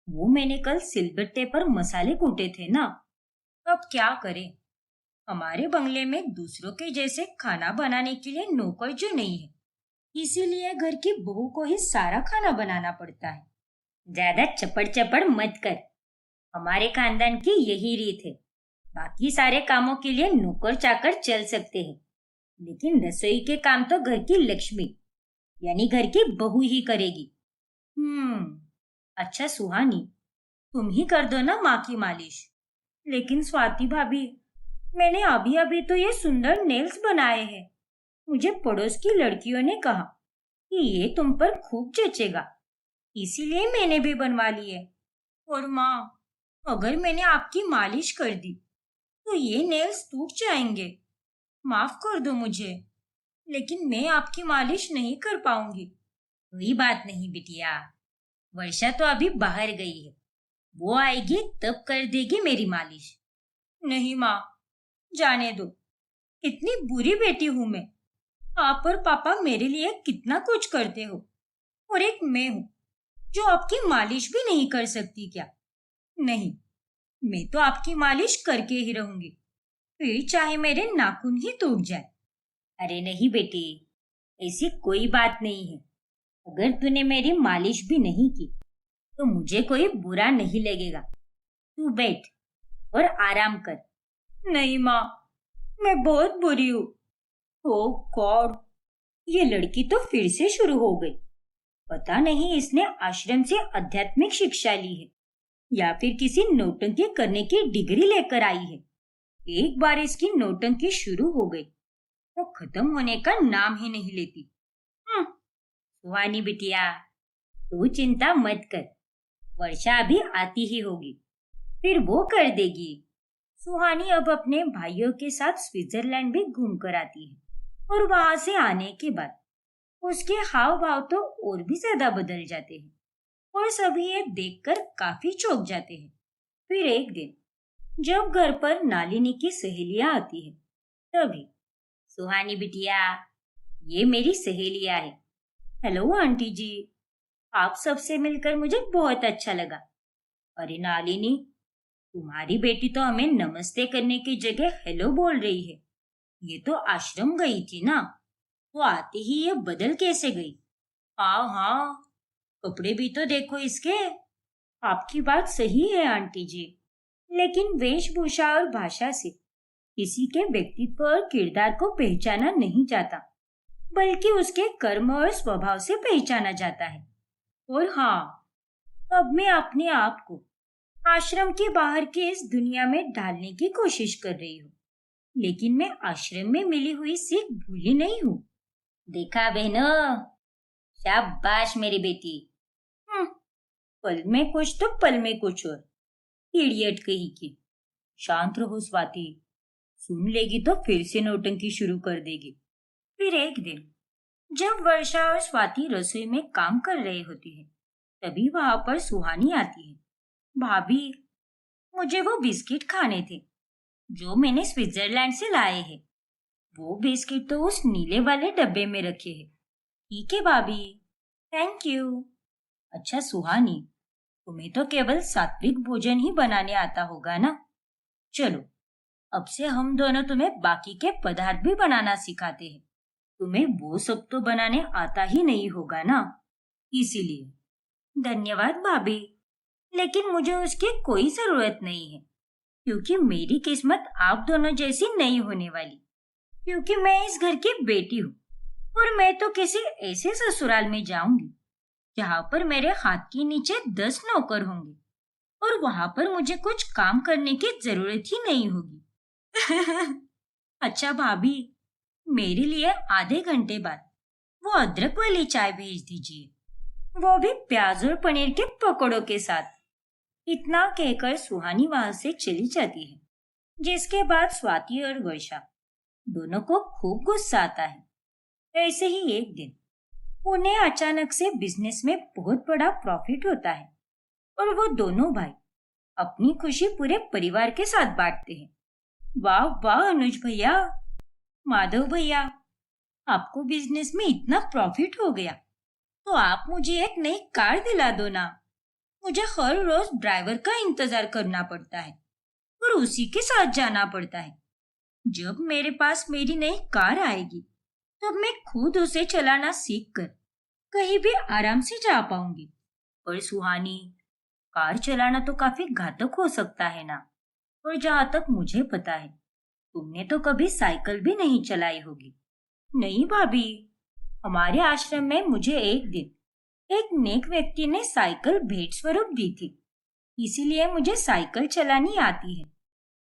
वो मैंने कल सिलबट्टे पर मसाले कूटे थे ना। अब क्या करें? हमारे बंगले में दूसरों के जैसे खाना बनाने के लिए नौकर जो नहीं है, इसीलिए घर की बहू को ही सारा खाना बनाना पड़ता है। ज्यादा चपड़ चपड़ मत कर, हमारे खानदान की यही रीत है। बाकी सारे कामों के लिए नौकर चाकर चल सकते हैं, लेकिन रसोई के काम तो घर की लक्ष्मी यानी घर की बहू ही करेगी। अच्छा सुहानी, तुम ही कर दो ना माँ की मालिश। लेकिन स्वाति भाभी, मैंने अभी अभी तो ये सुंदर नेल्स बनाए हैं। मुझे पड़ोस की लड़कियों ने कहा कि ये तुम पर खूब जचेगा, इसीलिए मैंने भी बनवा ली है। और माँ, अगर मैंने आपकी मालिश कर दी तो ये नेल्स टूट जाएंगे। माफ कर दो मुझे, लेकिन मैं आपकी मालिश नहीं कर पाऊंगी। कोई बात नहीं बिटिया, वर्षा तो अभी बाहर गई है, वो आएगी तब कर देगी मेरी मालिश। नहीं माँ, जाने दो। कितनी बुरी बेटी हूं मैं। आप और पापा मेरे लिए कितना कुछ करते हो, और एक मैं हूं जो आपकी मालिश भी नहीं कर सकती क्या? नहीं, मैं तो आपकी मालिश करके ही रहूंगी, फिर चाहे मेरे नाखून ही टूट जाए। अरे नहीं बेटी, ऐसी कोई बात नहीं है। अगर तूने मेरी मालिश भी नहीं की तो मुझे कोई बुरा नहीं लगेगा। तू बैठ और आराम कर। नहीं माँ, मैं बहुत बुरी हूँ। ओह गॉड, ये लड़की तो फिर से शुरू हो गई। पता नहीं इसने आश्रम से आध्यात्मिक शिक्षा ली है या फिर किसी नौटंकी करने की डिग्री लेकर आई है। एक बार इसकी नौटंकी शुरू हो गई तो खत्म होने का नाम ही नहीं लेती। सुहानी बिटिया, तू चिंता मत कर, वर्षा अभी आती ही होगी, फिर वो कर देगी। सुहानी अब अपने भाइयों के साथ स्विट्जरलैंड भी घूम कर आती है, और वहां से आने के बाद उसके हाव भाव तो और भी ज्यादा बदल जाते हैं, और सभी ये देखकर काफी चौंक जाते हैं। फिर एक दिन जब घर पर नालिनी की सहेलियां आती है, तभी सुहानी बिटिया, ये मेरी सहेलियां है। हेलो आंटी जी, आप सबसे मिलकर मुझे बहुत अच्छा लगा। अरे नालिनी, तुम्हारी बेटी तो हमें नमस्ते करने की जगह हेलो बोल रही है। ये तो आश्रम गई थी ना, तो आते ही ये बदल कैसे गई? हाँ हाँ, कपड़े भी तो देखो इसके। आपकी बात सही है आंटी जी, लेकिन वेशभूषा और भाषा से किसी के व्यक्तित्व और किरदार को पहचाना नहीं जाता, बल्कि उसके कर्म और स्वभाव से पहचाना जाता है। और हाँ, अब मैं अपने आप को आश्रम के बाहर के इस दुनिया में ढालने की कोशिश कर रही हूँ, लेकिन मैं आश्रम में मिली हुई सीख भूली नहीं हूँ। देखा बहनों, शाबाश मेरी बेटी। पल में कुछ तो पल में कुछ और। इडियट कहीं की। शांत रहो स्वाति, सुन लेगी तो फिर से नौटंकी शुरू कर देगी। फिर एक दिन जब वर्षा और स्वाति रसोई में काम कर रहे होती है, तभी वहां पर सुहानी आती है। भाभी, मुझे वो बिस्किट खाने थे जो मैंने स्विट्जरलैंड से लाए हैं। वो बिस्किट तो उस नीले वाले डब्बे में रखे हैं। ठीक है भाभी, थैंक यू। अच्छा सुहानी, तुम्हें तो केवल सात्विक भोजन ही बनाने आता होगा ना? चलो, अब से हम दोनों तुम्हें बाकी के पदार्थ भी बनाना सिखाते हैं। तुम्हें वो सब तो बनाने आता ही नहीं होगा ना, इसीलिए। धन्यवाद भाभी, लेकिन मुझे उसकी कोई जरूरत नहीं है, क्योंकि मेरी किस्मत आप दोनों जैसी नहीं होने वाली। क्योंकि मैं इस घर की बेटी हूँ, और मैं तो किसी ऐसे ससुराल में जाऊंगी जहाँ पर मेरे हाथ के नीचे 10 नौकर होंगे, और वहां पर मुझे कुछ काम करने की जरूरत ही नहीं होगी। अच्छा भाभी, मेरे लिए आधे घंटे बाद वो अदरक वाली चाय भेज दीजिए, वो भी प्याज और पनीर के पकौड़ों के साथ। इतना कहकर सुहानी वहां से चली जाती है, जिसके बाद स्वाति और वर्षा दोनों को खूब गुस्सा आता है। ऐसे ही एक दिन उन्हें अचानक से बिजनेस में बहुत बड़ा प्रॉफिट होता है, और वो दोनों भाई अपनी खुशी पूरे परिवार के साथ बांटते हैं। वाह वाह अनुज भैया, माधव भैया, आपको बिजनेस में इतना प्रॉफिट हो गया तो आप मुझे एक नई कार दिला दो ना। मुझे हर रोज ड्राइवर का इंतजार करना पड़ता है और उसी के साथ जाना पड़ता है। जब मेरे पास मेरी नई कार आएगी तब मैं खुद उसे चलाना सीखकर कहीं भी आराम से जा पाऊंगी। और सुहानी, कार चलाना तो काफी घातक हो सकता है ना, और जहाँ तक मुझे पता है तुमने तो कभी साइकिल भी नहीं चलाई होगी। नहीं भाभी, हमारे आश्रम में मुझे एक दिन एक नेक व्यक्ति ने साइकिल भेंट स्वरूप दी थी, इसीलिए मुझे साइकिल चलानी आती है,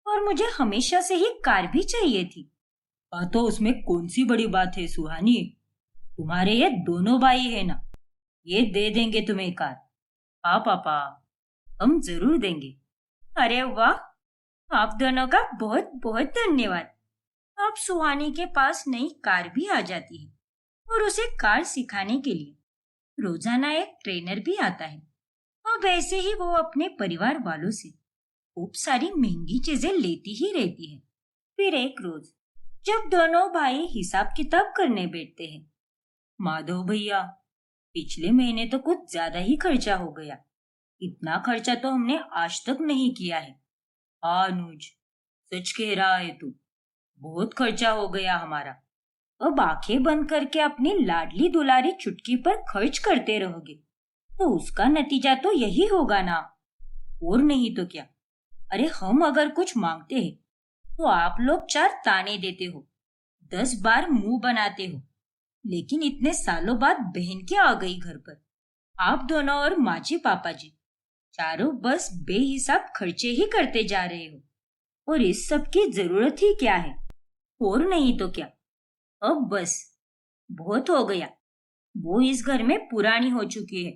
और मुझे हमेशा से ही कार भी चाहिए थी। तो उसमें कौन सी बड़ी बात है सुहानी? तुम्हारे ये दोनों भाई है ना, ये दे देंगे तुम्हें कार। हाँ पापा, हम जरूर देंगे। अरे वाह, आप दोनों का बहुत बहुत धन्यवाद। अब सुहानी के पास नई कार भी आ जाती है और उसे कार सिखाने के लिए रोजाना एक ट्रेनर भी आता है। अब ऐसे ही वो अपने परिवार वालों से खूब सारी महंगी चीजें लेती ही रहती है। फिर एक रोज जब दोनों भाई हिसाब किताब करने बैठते हैं, माधव भैया, पिछले महीने तो कुछ ज्यादा ही खर्चा हो गया। इतना खर्चा तो हमने आज तक नहीं किया है। हाँ अनुज, सच कह रहा है तू, बहुत खर्चा हो गया हमारा। अब आंखें बंद करके अपनी लाडली दुलारी चुटकी पर खर्च करते रहोगे तो उसका नतीजा तो यही होगा ना। और नहीं तो क्या। अरे हम अगर कुछ मांगते हैं तो आप लोग 4 ताने देते हो, 10 बार मुंह बनाते हो, लेकिन इतने सालों बाद बहन क्या आ गई घर पर। आप दोनों और माजी पापा जी चारों बस बेहिसाब खर्चे ही करते जा रहे हो, और इस सब की जरूरत ही क्या है। और नहीं तो क्या। अब बस बहुत हो गया। वो इस घर में पुरानी हो चुकी है।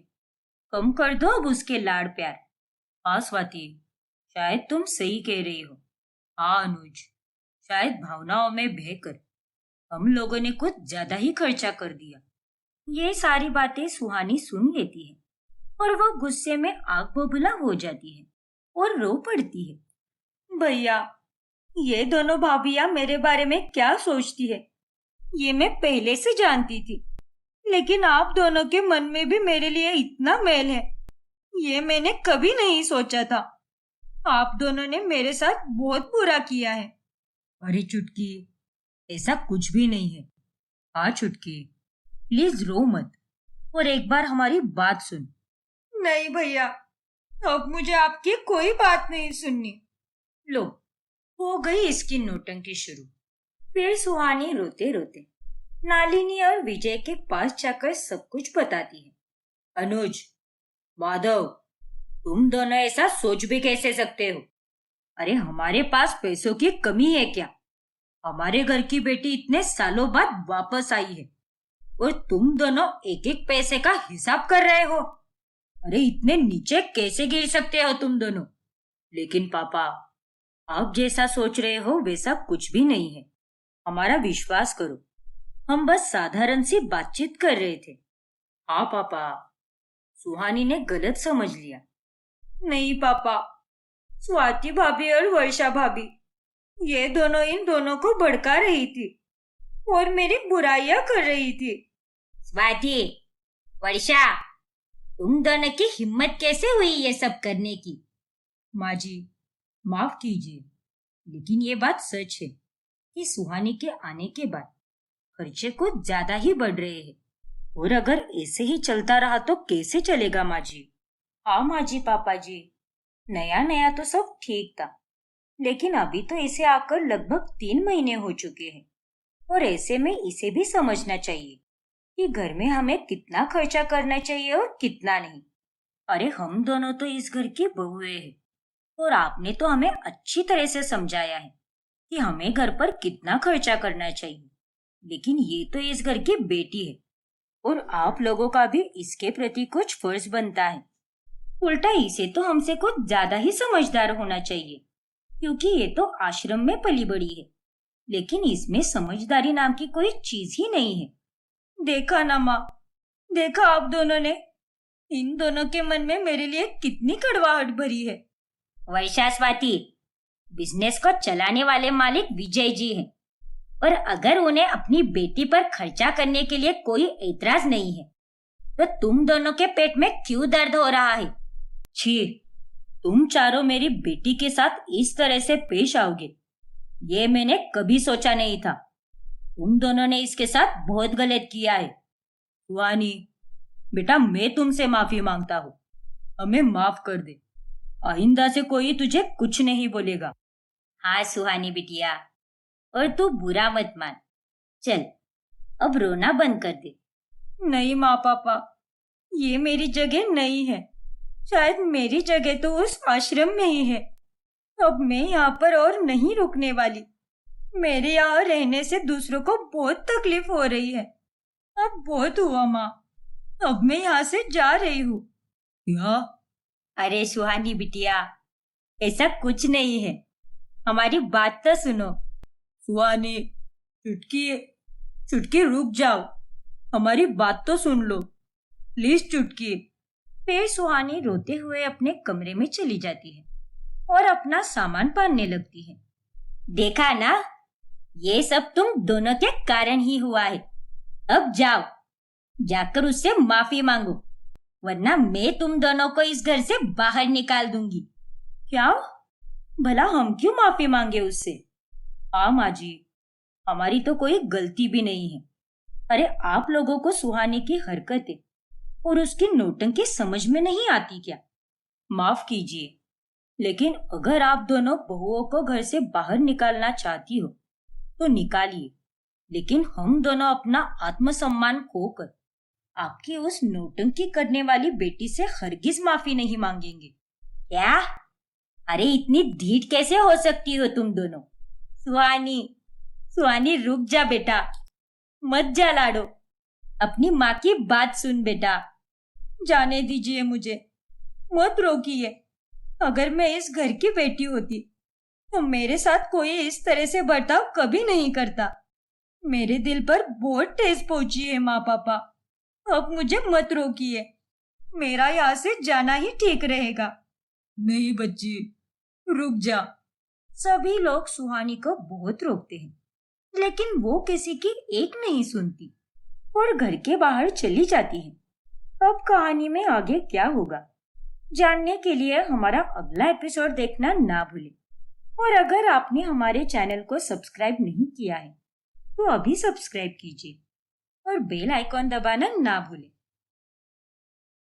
कम कर दो अब उसके लाड़ प्यार। हाँ स्वाति, शायद तुम सही कह रही हो। हाँ अनुज, शायद भावनाओं में बहकर हम लोगों ने कुछ ज्यादा ही खर्चा कर दिया। ये सारी बातें सुहानी सुन लेती है और वो गुस्से में आग बबूला हो जाती है और रो पड़ती है। भैया, ये दोनों भाभियां मेरे बारे में क्या सोचती है ये मैं पहले से जानती थी, लेकिन आप दोनों के मन में भी मेरे लिए इतना मेल है ये मैंने कभी नहीं सोचा था। आप दोनों ने मेरे साथ बहुत बुरा किया है। अरे चुटकी, ऐसा कुछ भी नहीं है। हाँ चुटकी, प्लीज रो मत और एक बार हमारी बात सुन। नहीं भैया, अब मुझे आपकी कोई बात नहीं सुननी। लो, हो गई इसकी नौटंकी शुरू। फिर सुहानी रोते रोते नालिनी और विजय के पास जाकर सब कुछ बताती है। अनुज, माधव, तुम दोनों ऐसा सोच भी कैसे सकते हो। अरे हमारे पास पैसों की कमी है क्या। हमारे घर की बेटी इतने सालों बाद वापस आई है और तुम दोनों एक एक पैसे का हिसाब कर रहे हो। अरे इतने नीचे कैसे गिर सकते हो तुम दोनों। लेकिन पापा, आप जैसा सोच रहे हो वैसा कुछ भी नहीं है। हमारा विश्वास करो, हम बस साधारण सी बातचीत कर रहे थे। हाँ पापा, सुहानी ने गलत समझ लिया। नहीं पापा, स्वाति भाभी और वर्षा भाभी ये दोनों इन दोनों को भड़का रही थी और मेरी बुराइयां कर रही थी। स्वाति, वर्षा, तुम दोनों की हिम्मत कैसे हुई ये सब करने की। माँ जी, माफ कीजिए, लेकिन ये बात सच है कि सुहानी के आने के बाद खर्चे कुछ ज्यादा ही बढ़ रहे हैं, और अगर ऐसे ही चलता रहा तो कैसे चलेगा माँ जी। हाँ माँ जी, पापा जी, नया नया तो सब ठीक था, लेकिन अभी तो इसे आकर लगभग 3 महीने हो चुके हैं, और ऐसे में इसे भी समझना चाहिए कि घर में हमें कितना खर्चा करना चाहिए और कितना नहीं। अरे हम दोनों तो इस घर की बहुएं हैं, और आपने तो हमें अच्छी तरह से समझाया है कि हमें घर पर कितना खर्चा करना चाहिए, लेकिन ये तो इस घर की बेटी है और आप लोगों का भी इसके प्रति कुछ फर्ज बनता है। उल्टा इसे तो हमसे कुछ ज्यादा ही समझदार होना चाहिए, क्योंकि ये तो आश्रम में पली बड़ी है, लेकिन इसमें समझदारी नाम की कोई चीज ही नहीं है। देखा ना माँ, देखा आप दोनों ने, इन दोनों के मन में मेरे लिए कितनी कड़वाहट भरी है। वर्षा, स्वाति, बिजनेस को चलाने वाले मालिक विजय जी हैं, और अगर उन्हें अपनी बेटी पर खर्चा करने के लिए कोई ऐतराज नहीं है तो तुम दोनों के पेट में क्यों दर्द हो रहा है। छी, तुम चारों मेरी बेटी के साथ इस तरह से पेश आओगे ये मैंने कभी सोचा नहीं था। तुम दोनों ने इसके साथ बहुत गलत किया है। सुहानी बेटा, मैं तुमसे माफी मांगता हूँ, हमें माफ कर दे। आइंदा से कोई तुझे कुछ नहीं बोलेगा। हाँ सुहानी बिटिया, और तू बुरा मत मान। चल अब रोना बंद कर दे। नहीं माँ पापा, ये मेरी जगह नहीं है। शायद मेरी जगह तो उस आश्रम में ही है। अब मैं यहाँ पर और नहीं रुकने वाली। मेरे यहाँ रहने से दूसरों को बहुत तकलीफ हो रही है। अब बहुत हुआ माँ, अब मैं यहाँ से जा रही हूँ। क्या? अरे सुहानी बिटिया, ऐसा कुछ नहीं है, हमारी बात तो सुनो। सुहानी, चुटकी, चुटकी रुक जाओ, हमारी बात तो सुन लो प्लीज चुटकी। फिर सुहानी रोते हुए अपने कमरे में चली जाती है और अपना सामान पहनने लगती है। देखा ना, ये सब तुम दोनों के कारण ही हुआ है। अब जाओ, जाकर उससे माफी मांगो, वरना मैं तुम दोनों को इस घर से बाहर निकाल दूंगी। क्या? भला हम क्यों माफी मांगे उससे? हाँ माँ जी, हमारी तो कोई गलती भी नहीं है। अरे आप लोगों को सुहानी की हरकतें और उसकी नौटंकी समझ में नहीं आती क्या? माफ कीजिए, लेकिन अगर आप दोनों बहुओं को घर से बाहर निकालना चाहती हो तो निकालिए, लेकिन हम दोनों अपना आत्मसम्मान खोकर आपकी उस नौटंकी करने वाली बेटी से हरगिज माफी नहीं मांगेंगे। क्या? अरे इतनी ढीठ कैसे हो सकती हो तुम दोनों? सुहानी, सुहानी रुक जा बेटा, मत जा लाडो, अपनी माँ की बात सुन बेटा। जाने दीजिए मुझे, मत रोकिए। अगर मैं इस घर की बेटी होती तो मेरे साथ कोई इस तरह से बर्ताव कभी नहीं करता। मेरे दिल पर बहुत ठेस पहुंची है माँ पापा, अब मुझे मत रोकिए, मेरा यहाँ से जाना ही ठीक रहेगा। नहीं बच्ची, रुक जा। सभी लोग सुहानी को बहुत रोकते हैं, लेकिन वो किसी की एक नहीं सुनती और घर के बाहर चली जाती है। अब कहानी में आगे क्या होगा जानने के लिए हमारा अगला एपिसोड देखना ना भूलें। और अगर आपने हमारे चैनल को सब्सक्राइब नहीं किया है तो अभी सब्सक्राइब कीजिए और बेल आइकॉन दबाना ना भूलें।